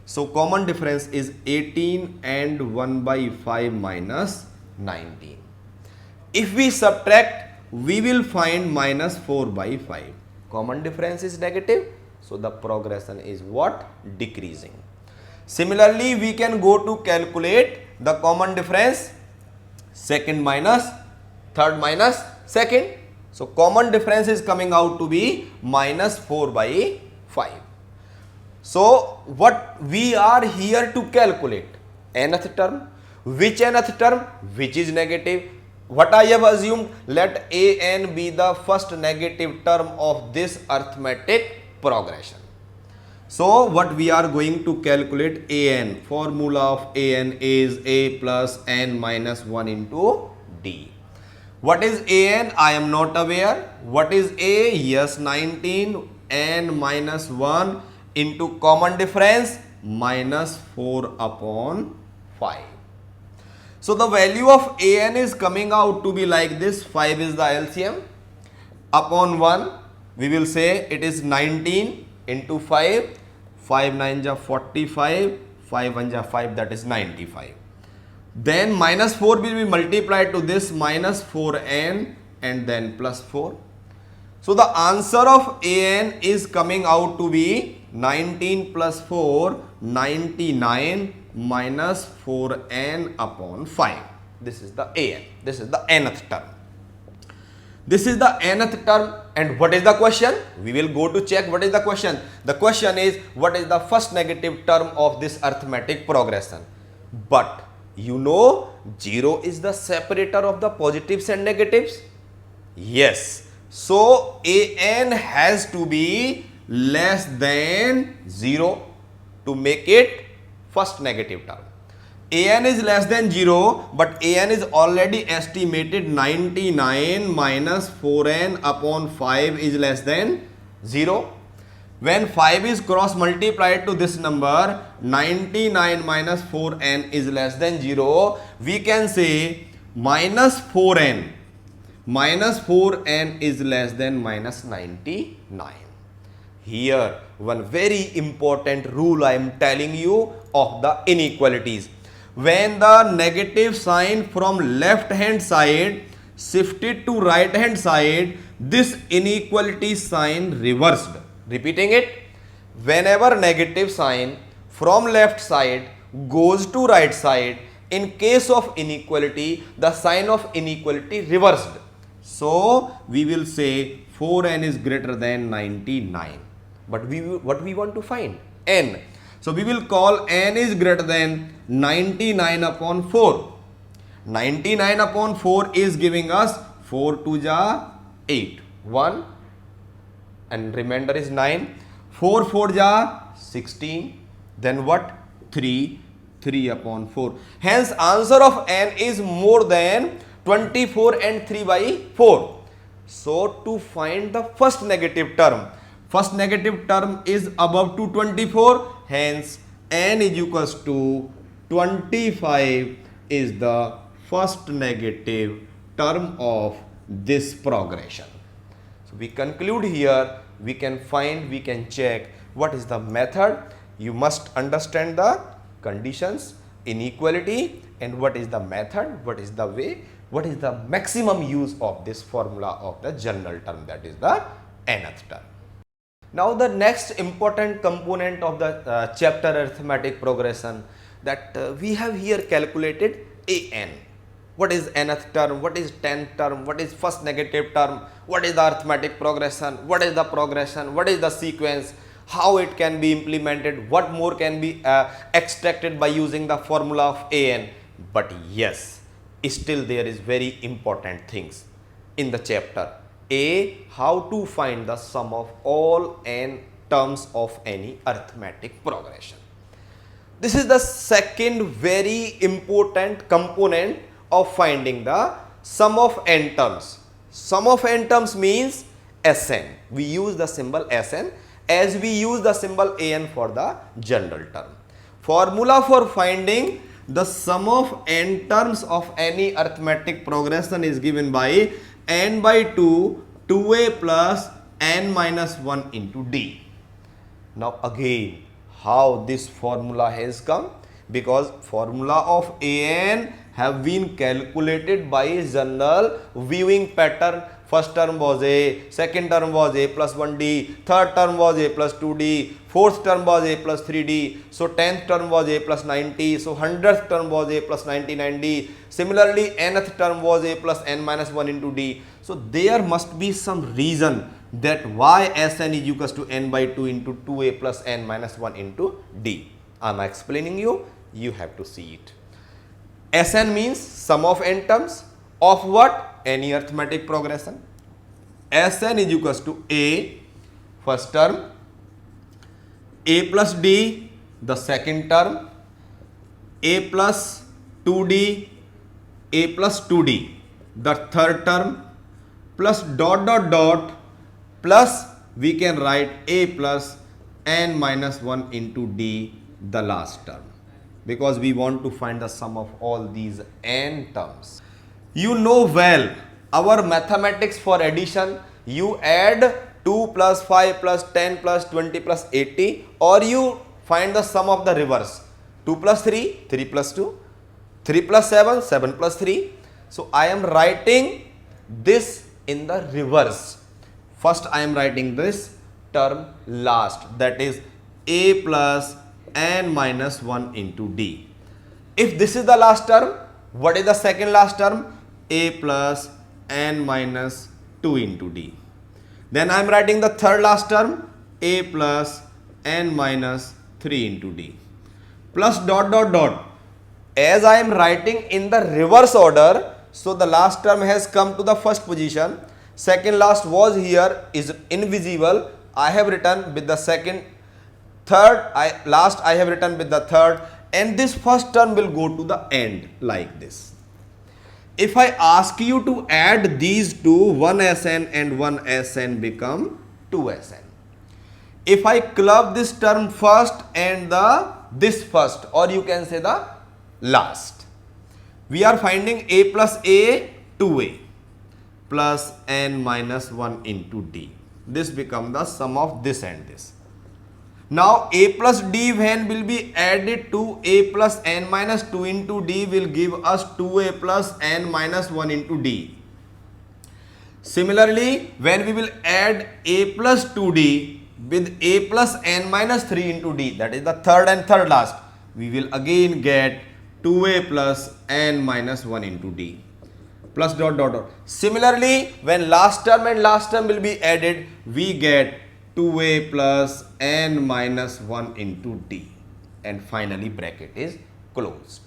So common difference is 18 and 1 by 5 minus 19. If we subtract, we will find minus 4 by 5. Common difference is negative, so the progression is what? Decreasing. Similarly, we can go to calculate the common difference, second minus third minus second. So common difference is coming out to be minus 4 by 5. So what we are here to calculate? Nth term. Which nth term? Which is negative. What I have assumed, let an be the first negative term of this arithmetic progression. So what we are going to calculate an, formula of an is a plus n minus 1 into d. What is an? I am not aware. What is a? Yes, 19 n minus 1 into common difference minus 4 upon 5. So the value of an is coming out to be like this. 5 is the LCM upon 1. We will say it is 19 into 5. 5 9 ja 45. 5 1 ja 5, that is 95. Then minus 4 will be multiplied to this minus 4n and then plus 4. So the answer of an is coming out to be 19 plus 4, 99 minus 4n upon 5. This is the an. This is the nth term. This is the nth term. And what is the question? We will go to check what is the question. The question is, what is the first negative term of this arithmetic progression? But you know, 0 is the separator of the positives and negatives. Yes. So an has to be less than 0 to make it first negative term. An is less than 0, but an is already estimated 99 minus 4n upon 5 is less than 0. When 5 is cross multiplied to this number, 99 minus 4n is less than 0, we can say minus 4n. Minus 4n is less than minus 99. Here, one very important rule I am telling you of the inequalities. When the negative sign from left hand side shifted to right hand side, this inequality sign reversed. Repeating it, whenever negative sign from left side goes to right side, in case of inequality, the sign of inequality reversed. So we will say 4n is greater than 99. But what we want to find? N. So we will call n is greater than 99 upon 4. 99 upon 4 is giving us 4 2 ja 8. 1 and remainder is 9. 4 4 ja 16. Then what? 3. 3 upon 4. Hence answer of n is more than 24 and 3 by 4. So to find the first negative term, first negative term is above 224, hence n is equals to 25 is the first negative term of this progression. So we conclude here, we can find, we can check what is the method. You must understand the conditions, inequality, and what is the method, what is the way, what is the maximum use of this formula of the general term, that is the nth term. Now the next important component of the chapter arithmetic progression, that we have here calculated an. What is nth term, what is 10th term, what is first negative term, what is the arithmetic progression, what is the progression, what is the sequence, how it can be implemented, what more can be extracted by using the formula of an. But yes, still there is very important things in the chapter. How to find the sum of all n terms of any arithmetic progression. This is the second very important component of finding the sum of n terms. Sum of n terms means Sn. We use the symbol Sn as we use the symbol an for the general term. Formula for finding the sum of n terms of any arithmetic progression is given by n by 2, 2a plus n minus 1 into d. Now again, how this formula has come? Because formula of an have been calculated by general viewing pattern. First term was a, second term was a plus 1d, third term was a plus 2d, fourth term was a plus 3d, so 10th term was a plus 90, so 100th term was a plus 99d, similarly nth term was a plus n minus 1 into d. So there must be some reason that why Sn is equals to n by 2 into 2a plus n minus 1 into d. I am explaining you, you have to see it. Sn means sum of n terms of what? Any arithmetic progression. Sn is equals to a first term, a plus d the second term, a plus 2d, a plus 2d the third term, plus dot dot dot, plus we can write a plus n minus 1 into d the last term, because we want to find the sum of all these n terms. You know well our mathematics for addition, you add 2 plus 5 plus 10 plus 20 plus 80, or you find the sum of the reverse, 2 plus 3, 3 plus 2, 3 plus 7, 7 plus 3. So I am writing this in the reverse. First I am writing this term last, that is a plus n minus 1 into d. If this is the last term, what is the second last term? A plus n minus 2 into d. Then I am writing the third last term, a plus n minus 3 into d, plus dot dot dot. As I am writing in the reverse order, so the last term has come to the first position, second last was here, is invisible, I have written with the second, third last I have written with the third, and this first term will go to the end like this. If I ask you to add these two, 1Sn and 1Sn become 2Sn. If I club this term first and this first, or you can say the last, we are finding a plus a 2a plus n minus 1 into d. This becomes the sum of this and this. Now a plus d when will be added to a plus n minus 2 into d will give us 2a plus n minus 1 into d. Similarly, when we will add a plus 2d with a plus n minus 3 into d, that is the third and third last, we will again get 2a plus n minus 1 into d, plus dot dot dot. Similarly, when last term and last term will be added, we get 2a plus n minus 1 into d, and finally bracket is closed.